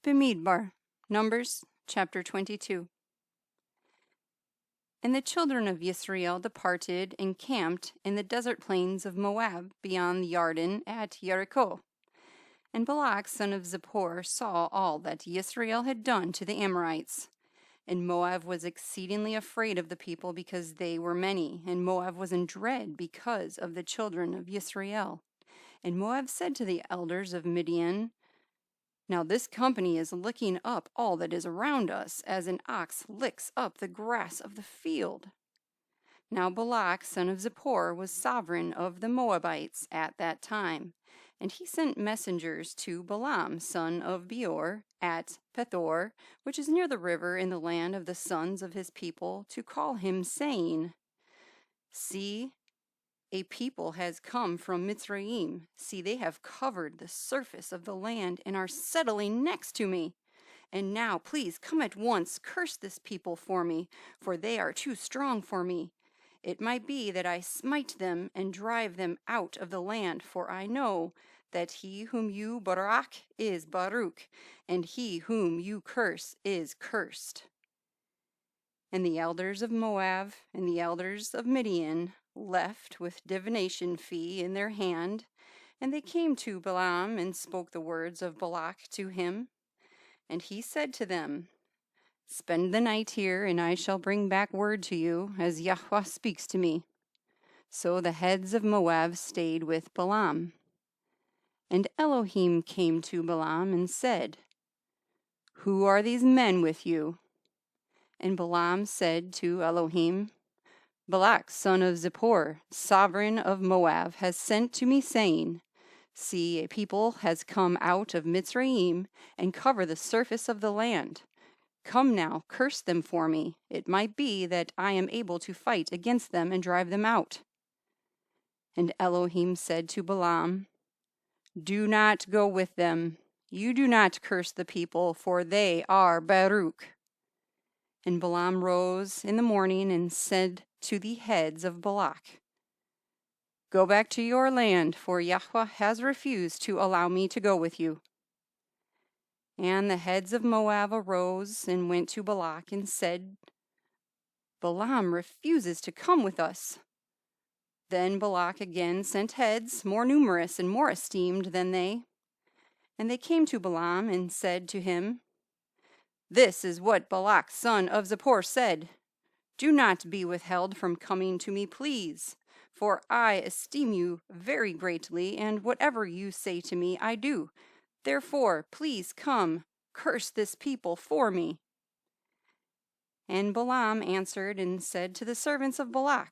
Bemidbar, Numbers chapter 22. And the children of Israel departed and camped in the desert plains of Moab beyond the Arnon at Jericho. And Balaq son of Zippor saw all that Israel had done to the Amorites. And Moab was exceedingly afraid of the people because they were many, and Moab was in dread because of the children of Israel. And Moab said to the elders of Midian, Now this company is licking up all that is around us, as an ox licks up the grass of the field. Now Balaq son of Zippor was sovereign of the Moabites at that time, and he sent messengers to Bil'am son of Beor at Pethor, which is near the river in the land of the sons of his people, to call him, saying, See, a people has come from Mitzrayim. See, they have covered the surface of the land and are settling next to me. And now, please, come at once, curse this people for me, for they are too strong for me. It might be that I smite them and drive them out of the land, for I know that he whom you barak is Baruch, and he whom you curse is cursed. And the elders of Moab and the elders of Midian left with divination fee in their hand, and they came to Bil'am and spoke the words of Balaq to him. And he said to them, Spend the night here, and I shall bring back word to you, as Yahuah speaks to me. So the heads of Moab stayed with Bil'am. And Elohim came to Bil'am and said, Who are these men with you? And Bil'am said to Elohim, Balaq son of Zippor, sovereign of Moab, has sent to me, saying, See, a people has come out of Mitzrayim and cover the surface of the land. Come now, curse them for me. It might be that I am able to fight against them and drive them out. And Elohim said to Bil'am, Do not go with them. You do not curse the people, for they are Baruch. And Bil'am rose in the morning and said to the heads of Balaq, Go back to your land, for Yahuah has refused to allow me to go with you. And the heads of Moab arose and went to Balaq and said, Bil'am refuses to come with us. Then Balaq again sent heads, more numerous and more esteemed than they. And they came to Bil'am and said to him, This is what Balaq son of Zippor said. Do not be withheld from coming to me, please, for I esteem you very greatly, and whatever you say to me I do. Therefore, please come, curse this people for me. And Bil'am answered and said to the servants of Balaq,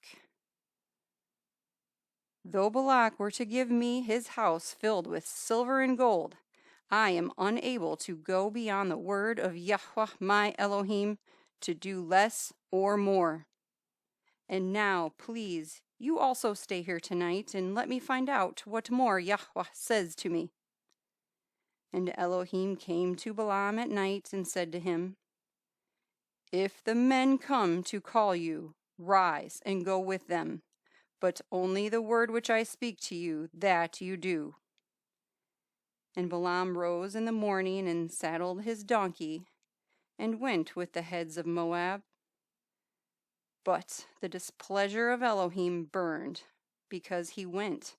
Though Balaq were to give me his house filled with silver and gold, I am unable to go beyond the word of Yahuah my Elohim to do less or more. And now, please, you also stay here tonight and let me find out what more Yahuah says to me. And Elohim came to Bil'am at night and said to him, If the men come to call you, rise and go with them, but only the word which I speak to you, that you do. And Bil'am rose in the morning and saddled his donkey, and went with the heads of Moab. But the displeasure of Elohim burned, because he went,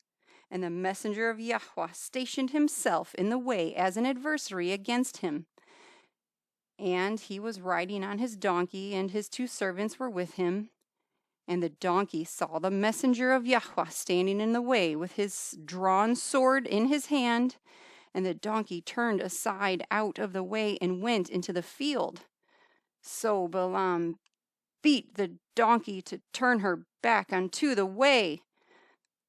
and the messenger of Yahuah stationed himself in the way as an adversary against him. And he was riding on his donkey, and his 2 servants were with him. And the donkey saw the messenger of Yahuah standing in the way with his drawn sword in his hand, and the donkey turned aside out of the way and went into the field. So Bil'am beat the donkey to turn her back unto the way.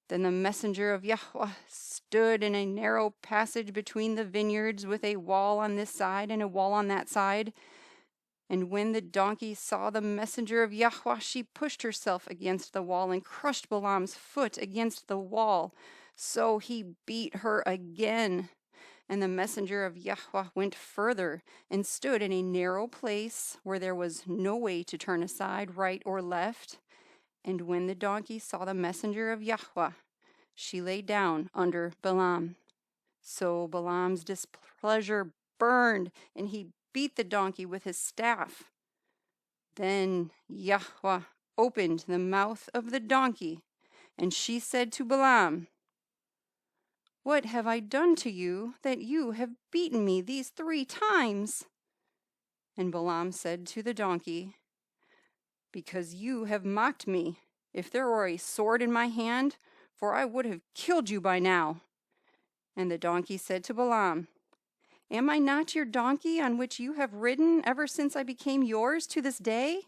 Then the messenger of Yahuah stood in a narrow passage between the vineyards, with a wall on this side and a wall on that side. And when the donkey saw the messenger of Yahuah, she pushed herself against the wall and crushed Bil'am's foot against the wall. So he beat her again. And the messenger of Yahuah went further and stood in a narrow place where there was no way to turn aside, right or left. And when the donkey saw the messenger of Yahuah, she lay down under Bil'am. So Bil'am's displeasure burned, and he beat the donkey with his staff. Then Yahuah opened the mouth of the donkey, and she said to Bil'am, "What have I done to you that you have beaten me these 3 times?" And Bil'am said to the donkey, "Because you have mocked me. If there were a sword in my hand, for I would have killed you by now." And the donkey said to Bil'am, "Am I not your donkey on which you have ridden ever since I became yours to this day?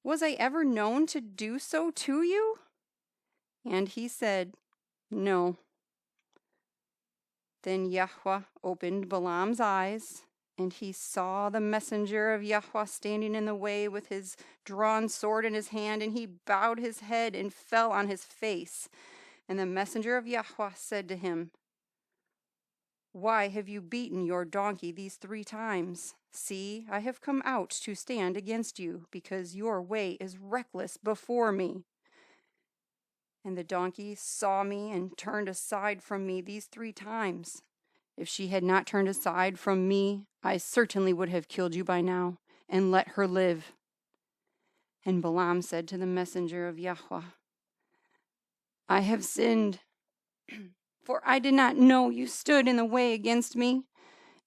Was I ever known to do so to you?" And he said, "No." Then Yahuah opened Balaam's eyes, and he saw the messenger of Yahuah standing in the way with his drawn sword in his hand, and he bowed his head and fell on his face. And the messenger of Yahuah said to him, "Why have you beaten your donkey these 3 times? See, I have come out to stand against you, because your way is reckless before me. And the donkey saw me and turned aside from me these 3 times. If she had not turned aside from me, I certainly would have killed you by now and let her live." And Bil'am said to the messenger of Yahuah, "I have sinned, for I did not know you stood in the way against me.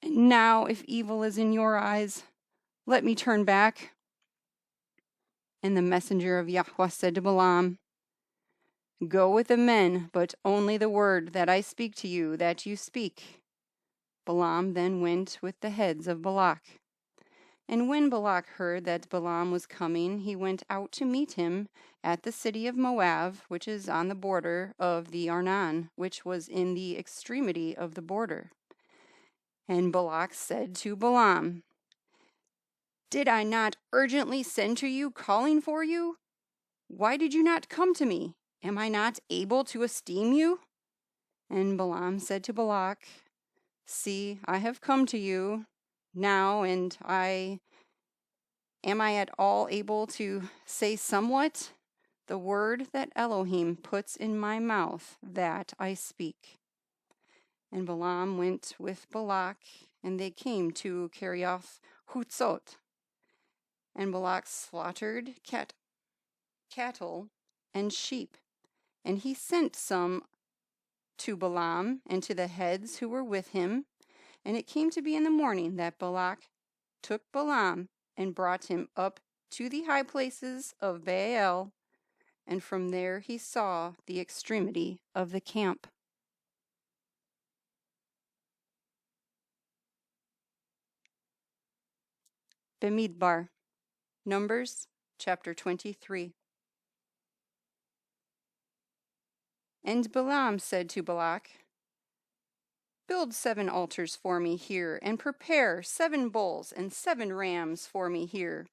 And now, if evil is in your eyes, let me turn back." And the messenger of Yahuah said to Bil'am, "Go with the men, but only the word that I speak to you that you speak." Bil'am then went with the heads of Balaq. And when Balaq heard that Bil'am was coming, he went out to meet him at the city of Moab, which is on the border of the Arnon, which was in the extremity of the border. And Balaq said to Bil'am, "Did I not urgently send to you, calling for you? Why did you not come to me? Am I not able to esteem you?" And Bil'am said to Balaq, "See, I have come to you now, and am I at all able to say somewhat? The word that Elohim puts in my mouth, that I speak." And Bil'am went with Balaq, and they came to Kerioth Hutzot. And Balaq slaughtered cattle and sheep, and he sent some to Bil'am and to the heads who were with him. And it came to be in the morning that Balaq took Bil'am and brought him up to the high places of Baal, and from there he saw the extremity of the camp. Bemidbar, Numbers chapter 23. And Bil'am said to Balaq, "Build 7 altars for me here, and prepare 7 bulls and 7 rams for me here."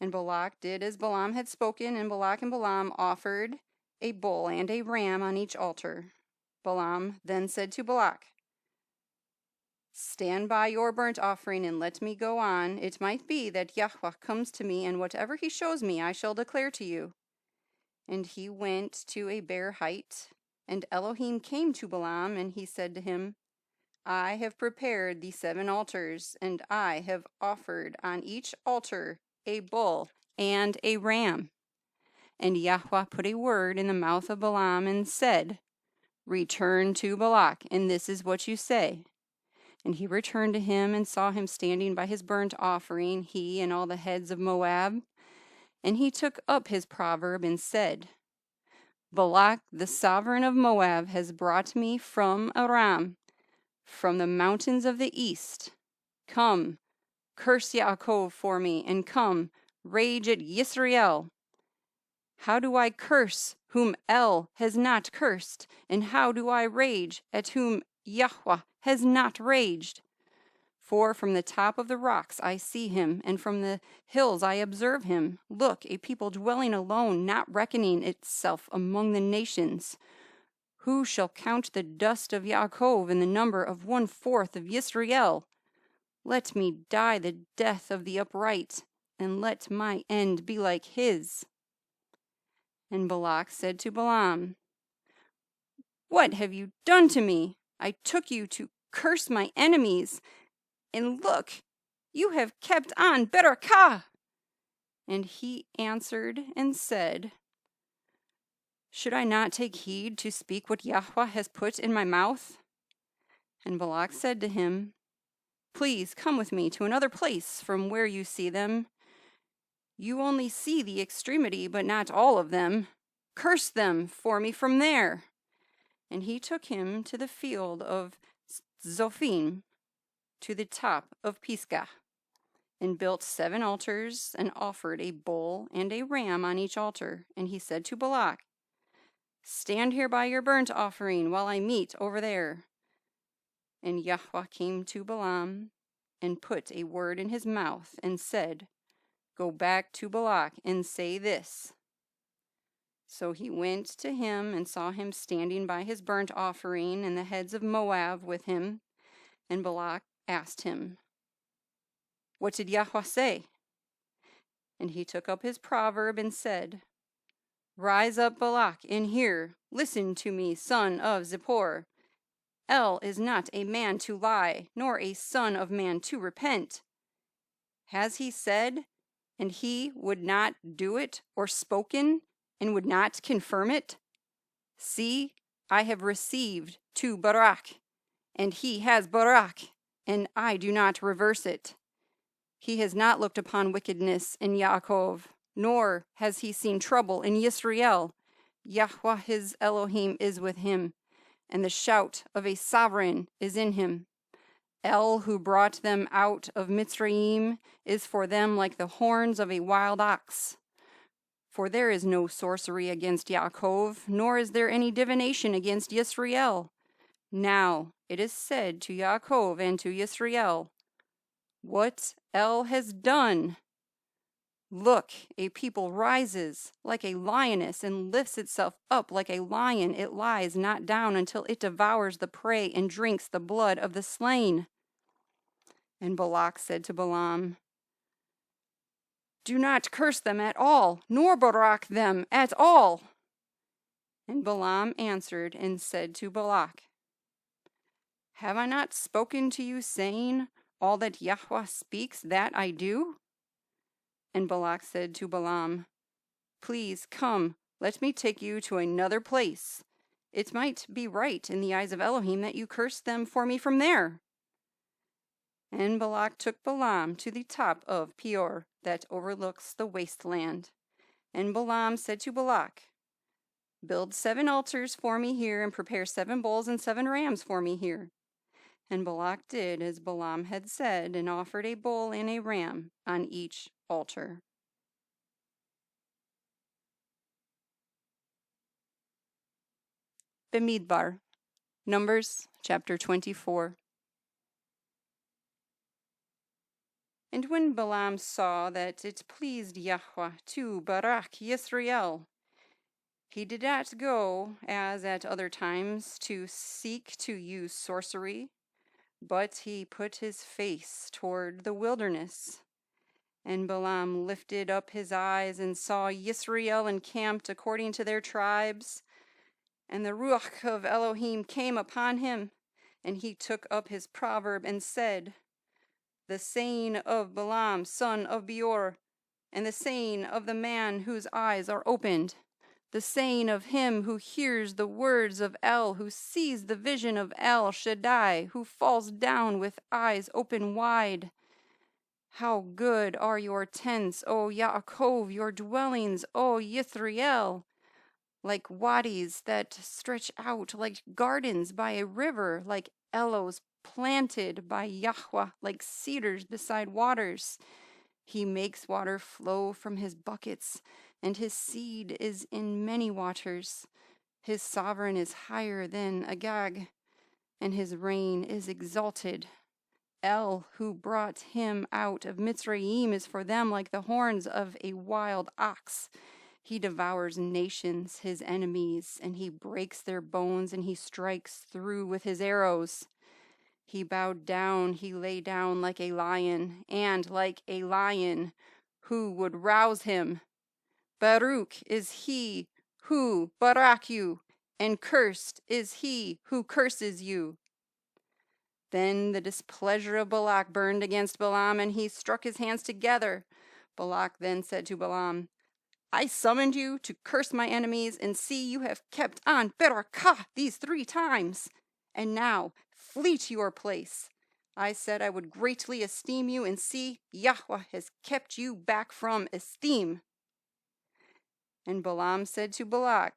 And Balaq did as Bil'am had spoken, and Balaq and Bil'am offered a bull and a ram on each altar. Bil'am then said to Balaq, "Stand by your burnt offering and let me go on. It might be that Yahuah comes to me, and whatever he shows me I shall declare to you." And he went to a bare height, and Elohim came to Bil'am, and he said to him, "I have prepared the 7 altars, and I have offered on each altar a bull and a ram." And Yahuah put a word in the mouth of Bil'am and said, "Return to Balaq, and this is what you say." And he returned to him and saw him standing by his burnt offering, he and all the heads of Moab. And he took up his proverb and said, "Balaq, the sovereign of Moab, has brought me from Aram, from the mountains of the east. Come, curse Yaakov for me, and come, rage at Yisrael. How do I curse whom El has not cursed, and how do I rage at whom Yahuah has not raged? For from the top of the rocks I see him, and from the hills I observe him. Look, a people dwelling alone, not reckoning itself among the nations. Who shall count the dust of Yaakov in the number of 1/4 of Yisrael? Let me die the death of the upright, and let my end be like his." And Balaq said to Bil'am, "What have you done to me? I took you to curse my enemies, And look, you have kept on Berakah. And he answered and said, should I not take heed to speak what Yahweh has put in my mouth? And Balaq said to him, please come with me to another place from where you see them. You only see the extremity, but not all of them. Curse them for me from there. And he took him to the field of Zophim, to the top of Pisgah, and built 7 altars, and offered a bull and a ram on each altar. And he said to Balaq, stand here by your burnt offering while I meet over there. And Yahuah came to Bil'am, and put a word in his mouth, and said, go back to Balaq and say this. So he went to him and saw him standing by his burnt offering, and the heads of Moab with him. And Balaq asked him, what did Yahuah say? And he took up his proverb and said, rise up, Balaq, and hear. Listen to me, son of Zippor. El is not a man to lie, nor a son of man to repent. Has he said, and he would not do it, or spoken, and would not confirm it? See, I have received to Barak, and he has Barak, and I do not reverse it. He has not looked upon wickedness in Yaakov, nor has he seen trouble in Yisrael. Yahweh his Elohim is with him, and the shout of a sovereign is in him. El, who brought them out of Mitzrayim, is for them like the horns of a wild ox. For there is no sorcery against Yaakov, nor is there any divination against Yisrael. Now it is said to Yaakov and to Yisrael, what El has done. Look, a people rises like a lioness and lifts itself up like a lion. It lies not down until it devours the prey and drinks the blood of the slain. And Balaq said to Bil'am, do not curse them at all, nor barak them at all. And Bil'am answered and said to Balaq, have I not spoken to you, saying, all that Yahuah speaks, that I do? And Balaq said to Bil'am, please come, let me take you to another place. It might be right in the eyes of Elohim that you curse them for me from there. And Balaq took Bil'am to the top of Peor, that overlooks the wasteland. And Bil'am said to Balaq, build 7 altars for me here, and prepare 7 bulls and 7 rams for me here. And Balaq did as Bil'am had said, and offered a bull and a ram on each altar. Bemidbar, Numbers chapter 24. And when Bil'am saw that it pleased Yahuah to barak Yisrael, he did not go, as at other times, to seek to use sorcery, but he put his face toward the wilderness. And Bil'am lifted up his eyes and saw Yisrael encamped according to their tribes. And the Ruah of Elohim came upon him, and he took up his proverb and said, the saying of Bil'am, son of Beor, and the saying of the man whose eyes are opened, the saying of him who hears the words of El, who sees the vision of El Shaddai, who falls down with eyes open wide. How good are your tents, O Yaakov, your dwellings, O Yisrael, like wadis that stretch out, like gardens by a river, like Elos planted by Yahuah, like cedars beside waters. He makes water flow from his buckets, and his seed is in many waters. His sovereign is higher than Agag, and his reign is exalted. El, who brought him out of Mitzrayim, is for them like the horns of a wild ox. He devours nations, his enemies, and he breaks their bones, and he strikes through with his arrows. He bowed down, he lay down like a lion, and like a lion, who would rouse him? Baruch is he who barak you, and cursed is he who curses you. Then the displeasure of Balaq burned against Bil'am, and he struck his hands together. Balaq then said to Bil'am, I summoned you to curse my enemies, and see, you have kept on berakah these 3 times. And now flee to your place. I said I would greatly esteem you, and see, Yahweh has kept you back from esteem. And Bil'am said to Balaq,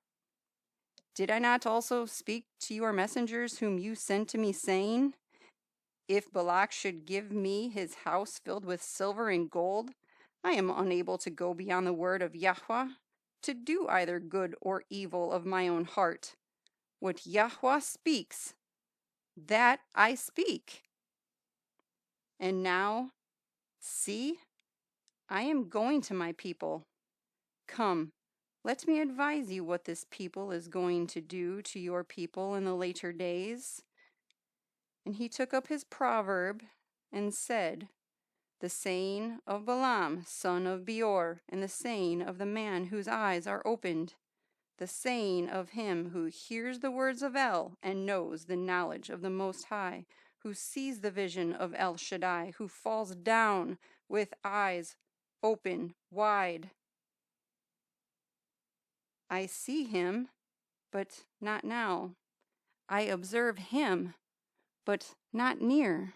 Did I not also speak to your messengers whom you sent to me, saying, If Balaq should give me his house filled with silver and gold, I am unable to go beyond the word of Yahuah, to do either good or evil of my own heart. What Yahuah speaks, that I speak. And now, see, I am going to my people. Come, let me advise you what this people is going to do to your people in the later days. And he took up his proverb and said, The saying of Bil'am, son of Beor, and the saying of the man whose eyes are opened, the saying of him who hears the words of El and knows the knowledge of the Most High, who sees the vision of El Shaddai, who falls down with eyes open wide. I see him, but not now. I observe him, but not near.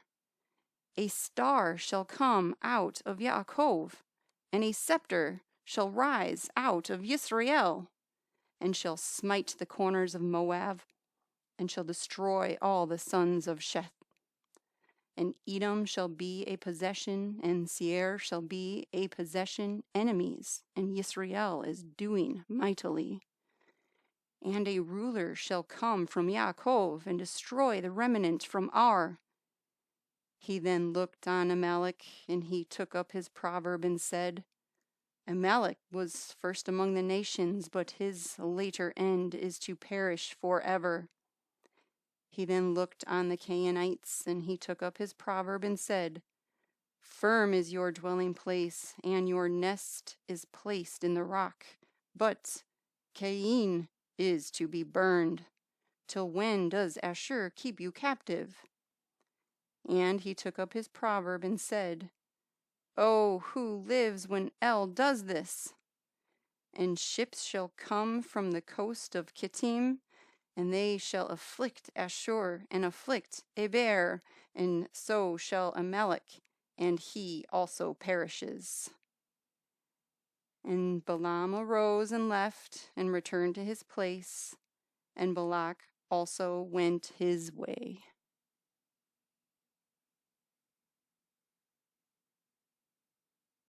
A star shall come out of Yaakov, and a scepter shall rise out of Yisrael, and shall smite the corners of Moab, and shall destroy all the sons of Sheth. And Edom shall be a possession, and Seir shall be a possession, enemies, and Yisrael is doing mightily. And a ruler shall come from Yaakov, and destroy the remnant from Ar. He then looked on Amalek, and he took up his proverb and said, Amalek was first among the nations, but his later end is to perish forever. He then looked on the Canaanites, and he took up his proverb and said, Firm is your dwelling place, and your nest is placed in the rock, but Cain is to be burned. Till when does Ashur keep you captive? And he took up his proverb and said, Oh, who lives when El does this? And ships shall come from the coast of Kittim, and they shall afflict Ashur, and afflict Eber, and so shall Amalek, and he also perishes. And Bil'am arose and left, and returned to his place, and Balaq also went his way.